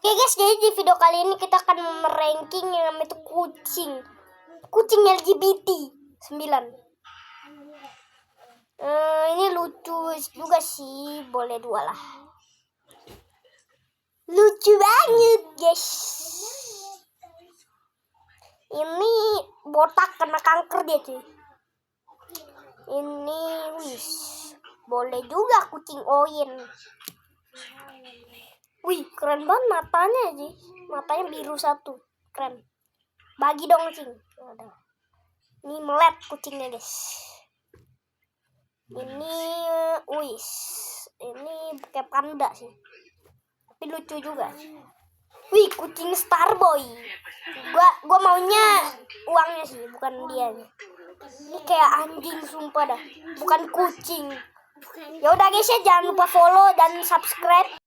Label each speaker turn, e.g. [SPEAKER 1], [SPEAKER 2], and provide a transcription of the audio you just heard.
[SPEAKER 1] Oke guys, jadi di video kali ini kita akan meranking yang namanya itu kucing LGBT 9. Ini lucu juga sih, boleh 2 lah. Lucu banget guys. Ini botak kena kanker dia tuh. Ini wis boleh juga kucing Oyen. Wih, keren banget matanya sih. Matanya biru 1. Keren. Bagi dong kucing. Ini melet kucingnya, guys. Ini wis. Ini kayak panda sih. Tapi lucu juga. Wih, kucing Starboy. Gua maunya uangnya sih, bukan dia. Ini kayak anjing sumpah dah. Bukan kucing. Ya udah guys ya, jangan lupa follow dan subscribe.